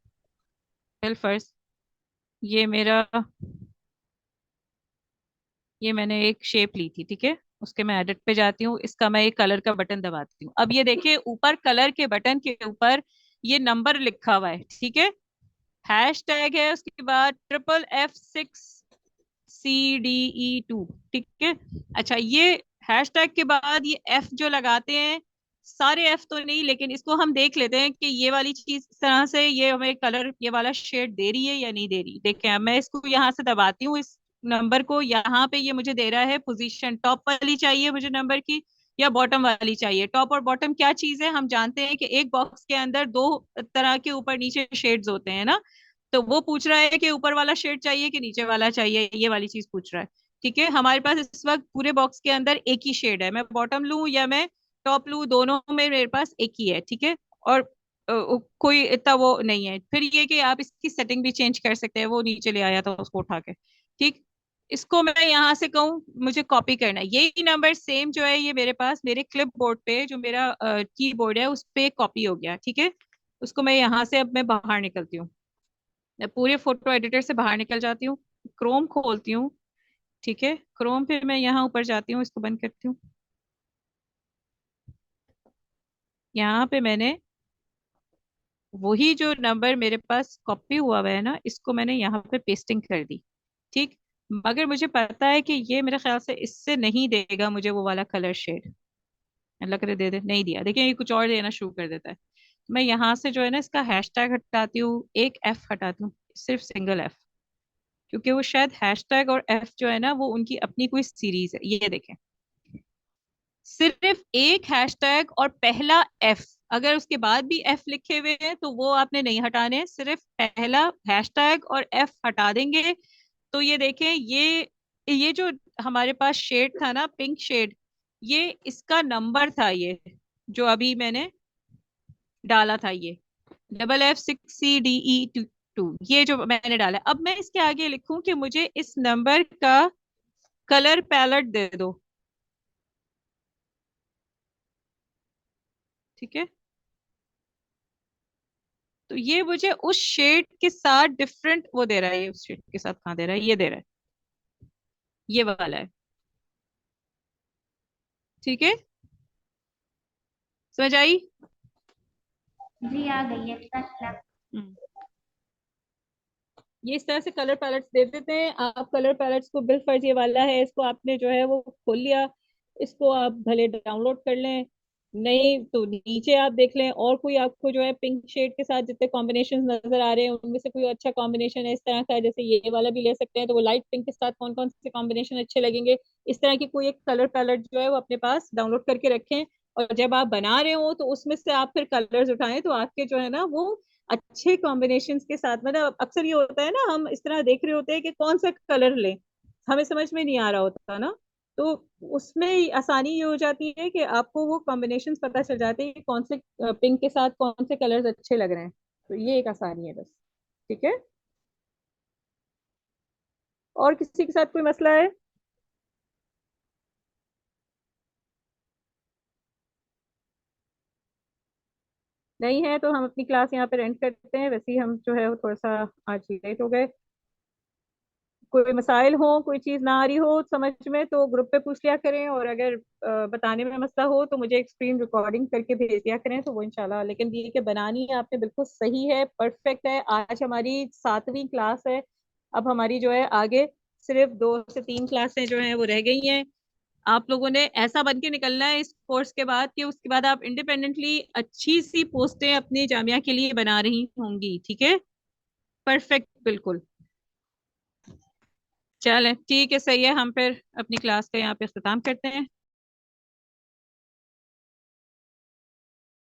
वेल फर्स्ट, ये मेरा, ये मैंने एक शेप ली थी, ठीक है। उसके मैं एडिट पे जाती हूँ, इसका मैं एक कलर का बटन दबाती हूँ। अब ये देखिए ऊपर कलर के बटन के ऊपर ये नंबर लिखा हुआ है, ठीक है। हैश टैग है, उसके बाद FFF6CDE2, ठीक है। अच्छा, ये हैश टैग के बाद ये एफ जो लगाते हैं, सारे एफ तो नहीं, लेकिन इसको हम देख लेते हैं कि ये वाली चीज इस तरह से ये हमें कलर, ये वाला शेड दे रही है या नहीं दे रही। देखें, अब मैं इसको यहाँ से दबाती हूँ, इस नंबर को, यहाँ पे ये मुझे दे रहा है पोजीशन टॉप वाली चाहिए मुझे नंबर की या बॉटम वाली चाहिए। टॉप और बॉटम क्या चीज है, हम जानते हैं कि एक बॉक्स के अंदर दो तरह के ऊपर नीचे शेड्स होते हैं ना। तो वो पूछ रहा है कि ऊपर वाला शेड चाहिए कि नीचे वाला चाहिए, ये वाली चीज पूछ रहा है, ठीक है। हमारे पास इस वक्त पूरे बॉक्स के अंदर एक ही शेड है, मैं बॉटम लूं या मैं टॉप लूं, दोनों में मेरे पास एक ही है, ठीक है। और कोई इतना वो नहीं है। फिर ये कि आप इसकी सेटिंग भी चेंज कर सकते हैं, वो नीचे ले आया था उसको उठा के, ठीक। इसको मैं यहाँ से कहूँ मुझे कॉपी करना है, यही नंबर सेम जो है ये मेरे पास मेरे क्लिप बोर्ड पे, जो मेरा कीबोर्ड है उस पे कॉपी हो गया, ठीक है। उसको मैं यहाँ से अब मैं बाहर निकलती हूँ, मैं पूरे फोटो एडिटर से बाहर निकल जाती हूँ, क्रोम खोलती हूँ, ठीक है। क्रोम पे मैं यहाँ ऊपर जाती हूँ, इसको बंद करती हूँ। यहाँ पे मैंने वही जो नंबर मेरे पास कॉपी हुआ है ना, इसको मैंने यहाँ पे पेस्टिंग कर दी, ठीक। मगर मुझे पता है कि ये मेरे ख्याल से इससे नहीं देगा मुझे वो वाला कलर शेड। अल्लाह करे दे दे, नहीं दिया। देखिए ये कुछ और देना शुरू कर देता है। मैं यहाँ से जो है ना इसका हैशटैग हटाती हूँ, एक एफ हटाती हूँ, सिर्फ सिंगल एफ, क्योंकि वो शायद हैशटैग और एफ जो है ना वो उनकी अपनी कोई सीरीज है। ये देखें, सिर्फ एक हैशटैग और पहला एफ, अगर उसके बाद भी एफ लिखे हुए हैं तो वो आपने नहीं हटाने, सिर्फ पहला हैशटैग और एफ हटा देंगे। तो ये देखें, ये जो हमारे पास शेड था ना, पिंक शेड, ये इसका नंबर था, ये जो अभी मैंने डाला था, ये FF6CDE2, ये जो मैंने डाला है। अब मैं इसके आगे लिखूं कि मुझे इस नंबर का कलर पैलेट दे दो, ठीक है। तो ये मुझे उस शेड के साथ डिफरेंट वो दे रहा है, ये उस शेड के साथ कहाँ दे रहा है, ये दे रहा है, ये वाला है, ठीक है। समझ आई? जी आ गई है, अच्छा। हम्म। ये इस तरह से कलर पैलेट्स दे देते हैं आप। कलर पैलेट्स को बिलफर्ज ये वाला है, इसको आपने जो है वो खोल लिया, इसको आप भले डाउनलोड कर लें, नहीं तो नीचे आप देख लें, और कोई आपको जो है पिंक शेड के साथ जितने कॉम्बिनेशन नजर आ रहे हैं उनमें से कोई अच्छा कॉम्बिनेशन है इस तरह का, जैसे ये वाला भी ले सकते हैं, तो वो लाइट पिंक के साथ कौन कौन से कॉम्बिनेशन अच्छे लगेंगे, इस तरह की कोई एक कलर पैलेट जो है वो अपने पास डाउनलोड करके रखें। और जब आप बना रहे हो तो उसमें से आप फिर कलर्स उठाएं, तो आपके जो है ना वो अच्छे कॉम्बिनेशंस के साथ, मतलब अक्सर ये होता है ना, हम इस तरह देख रहे होते हैं कि कौन सा कलर लें, हमें समझ में नहीं आ रहा होता ना, तो उसमें आसानी ये हो जाती है कि आपको वो कॉम्बिनेशंस पता चल जाते हैं कि कौन से पिंक के साथ कौन से कलर्स अच्छे लग रहे हैं, तो ये एक आसानी है बस। ठीक है, और किसी के साथ कोई मसला है? नहीं है तो हम अपनी क्लास यहाँ पे एंड करते हैं, वैसे ही हम जो है वो थोड़ा सा आज लेट हो गए। कोई मसाइल हो, कोई चीज ना आ रही हो समझ में, तो ग्रुप पे पूछ लिया करें, और अगर बताने में मसला हो तो मुझे एक स्क्रीन रिकॉर्डिंग करके भेज दिया करें, तो वो इंशाल्लाह। लेकिन ये कि बनानी है आपने बिल्कुल सही है, परफेक्ट है। आज हमारी 7वीं क्लास है, अब हमारी जो है आगे सिर्फ 2 से 3 क्लासें जो हैं वो रह गई हैं। आप लोगों ने ऐसा बन के निकलना है इस कोर्स के बाद कि उसके बाद आप इंडिपेंडेंटली अच्छी सी पोस्टें अपनी जामिया के लिए बना रही होंगी। ठीक है, परफेक्ट, बिल्कुल। चलें ठीक है, सही है, हम फिर अपनी क्लास का यहाँ पे इख्तिताम करते हैं।